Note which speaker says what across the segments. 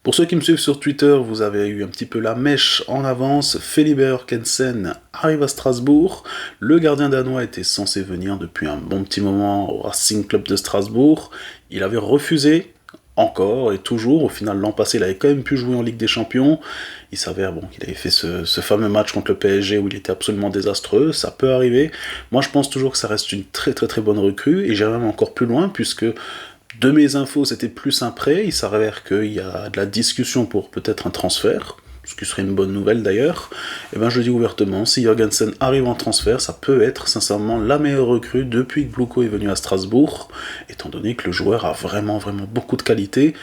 Speaker 1: Pour ceux qui me suivent sur Twitter, vous avez eu un petit peu la mèche en avance. Felipe Jorgensen arrive à Strasbourg. Le gardien danois était censé venir depuis un bon petit moment au Racing Club de Strasbourg. Il avait refusé, encore et toujours. Au final, l'an passé, il avait quand même pu jouer en Ligue des Champions. Il s'avère qu'il avait fait ce fameux match contre le PSG où il était absolument désastreux. Ça peut arriver. Moi, je pense toujours que ça reste une très très très bonne recrue. Et j'irai même encore plus loin puisque de mes infos, c'était plus un prêt. Il s'avère qu'il y a de la discussion pour peut-être un transfert, ce qui serait une bonne nouvelle d'ailleurs. Et je le dis ouvertement, si Jorgensen arrive en transfert, ça peut être sincèrement la meilleure recrue depuis que Bluko est venu à Strasbourg, étant donné que le joueur a vraiment vraiment beaucoup de qualité,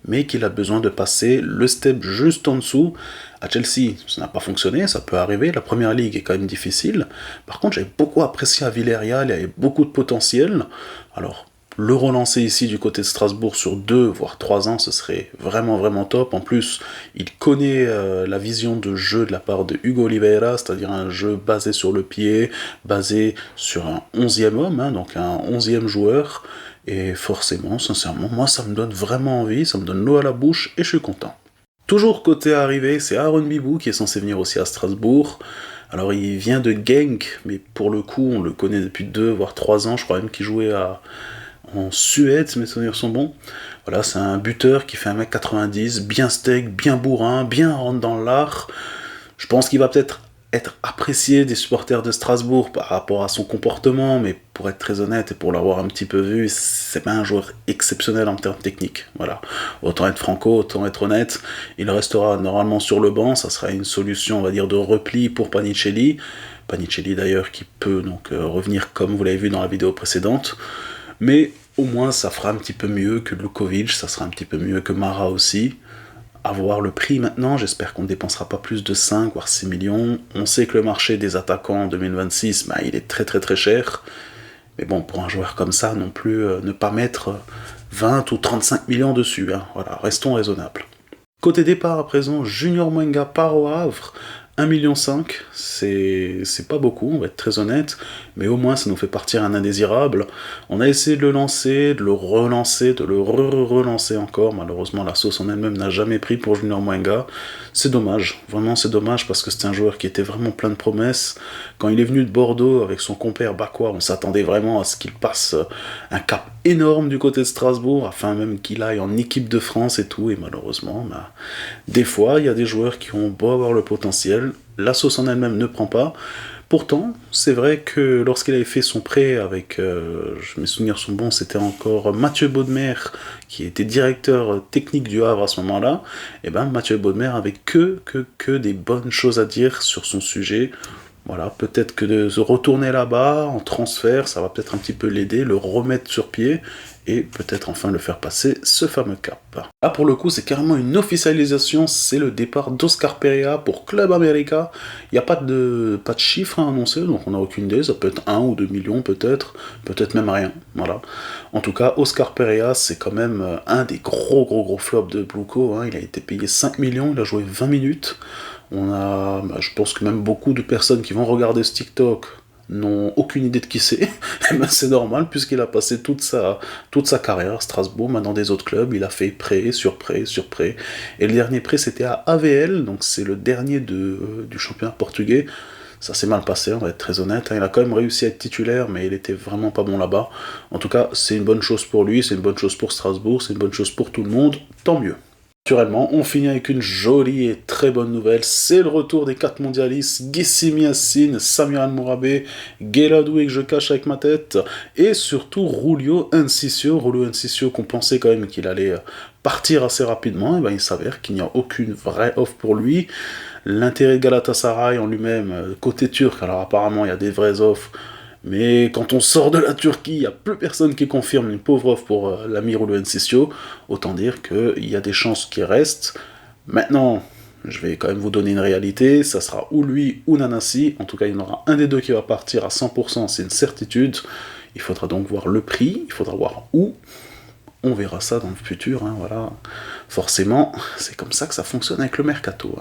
Speaker 1: mais qu'il a besoin de passer le step juste en dessous. À Chelsea, ça n'a pas fonctionné, ça peut arriver, la première ligue est quand même difficile. Par contre, j'avais beaucoup apprécié à Villarreal, il y avait beaucoup de potentiel. Alors, le relancer ici du côté de Strasbourg sur 2 voire 3 ans, ce serait vraiment vraiment top. En plus, il connaît la vision de jeu de la part de Hugo Oliveira, c'est-à-dire un jeu basé sur le pied, basé sur un 11e homme, donc un 11e joueur. Et forcément, sincèrement, moi ça me donne vraiment envie, ça me donne l'eau à la bouche et je suis content. Toujours côté arrivé, c'est Aaron Bibou qui est censé venir aussi à Strasbourg. Alors il vient de Genk, mais pour le coup on le connaît depuis 2 voire 3 ans, je crois même qu'il jouait en Suède, si mes souvenirs sont bons. Voilà, c'est un buteur qui fait 1m90, bien steak, bien bourrin, bien rentre dans l'art. Je pense qu'il va peut-être être apprécié des supporters de Strasbourg par rapport à son comportement, mais pour être très honnête et pour l'avoir un petit peu vu, c'est pas un joueur exceptionnel en termes techniques. Voilà, autant être franco, autant être honnête. Il restera normalement sur le banc, ça sera une solution, on va dire, de repli pour Panicelli. Panicelli d'ailleurs qui peut donc revenir comme vous l'avez vu dans la vidéo précédente. Mais au moins ça fera un petit peu mieux que Lukovic, ça sera un petit peu mieux que Mara aussi. À voir le prix maintenant, j'espère qu'on ne dépensera pas plus de 5 voire 6 millions. On sait que le marché des attaquants en 2026, il est très très très cher. Mais bon, pour un joueur comme ça, non plus, ne pas mettre 20 ou 35 millions dessus. Voilà, restons raisonnables. Côté départ à présent, Junior Mwenga part au Havre. 1,5 million, c'est pas beaucoup, on va être très honnête, mais au moins ça nous fait partir un indésirable. On a essayé de le lancer, de le relancer, de le relancer encore. Malheureusement, la sauce en elle-même n'a jamais pris pour Junior Mwenga. C'est dommage, vraiment c'est dommage parce que c'était un joueur qui était vraiment plein de promesses. Quand il est venu de Bordeaux avec son compère Bakwa, on s'attendait vraiment à ce qu'il passe un cap énorme du côté de Strasbourg, afin même qu'il aille en équipe de France et tout, et malheureusement, des fois, il y a des joueurs qui ont beau avoir le potentiel, la sauce en elle-même ne prend pas. Pourtant, c'est vrai que lorsqu'il avait fait son prêt avec, mes souvenirs sont bons, c'était encore Mathieu Baudemer, qui était directeur technique du Havre à ce moment-là, et Mathieu Baudemer avait que des bonnes choses à dire sur son sujet. Voilà, peut-être que de se retourner là-bas, en transfert, ça va peut-être un petit peu l'aider, le remettre sur pied, et peut-être enfin le faire passer ce fameux cap. Là pour le coup c'est carrément une officialisation, c'est le départ d'Oscar Perea pour Club América. Il n'y a pas de chiffre à annoncer, donc on n'a aucune idée, ça peut être 1 ou 2 millions peut-être même rien, voilà. En tout cas, Oscar Perea c'est quand même un des gros flops de Bluko, il a été payé 5 millions, il a joué 20 minutes. On a, je pense que même beaucoup de personnes qui vont regarder ce TikTok n'ont aucune idée de qui c'est, c'est normal puisqu'il a passé toute sa carrière à Strasbourg, maintenant des autres clubs, il a fait prêt sur prêt, et le dernier prêt c'était à AVL, donc c'est le dernier du championnat portugais. Ça s'est mal passé, on va être très honnête, il a quand même réussi à être titulaire, mais il était vraiment pas bon là-bas. En tout cas, c'est une bonne chose pour lui, c'est une bonne chose pour Strasbourg, c'est une bonne chose pour tout le monde, tant mieux. Naturellement, on finit avec une jolie et très bonne nouvelle, c'est le retour des 4 mondialistes, Guessimi Yacine, Samir Mourabé, Guéladoué que je cache avec ma tête, et surtout Rulio Enciso qu'on pensait quand même qu'il allait partir assez rapidement, et il s'avère qu'il n'y a aucune vraie offre pour lui. L'intérêt de Galatasaray en lui-même, côté turc, alors apparemment il y a des vraies offres, mais quand on sort de la Turquie, il n'y a plus personne qui confirme une pauvre offre pour l'ami Rulio Enciso. Autant dire qu'il y a des chances qui restent. Maintenant, je vais quand même vous donner une réalité, ça sera ou lui ou Nanasi. En tout cas, il y en aura un des deux qui va partir à 100%, c'est une certitude. Il faudra donc voir le prix, il faudra voir où. On verra ça dans le futur, voilà. Forcément, c'est comme ça que ça fonctionne avec le mercato.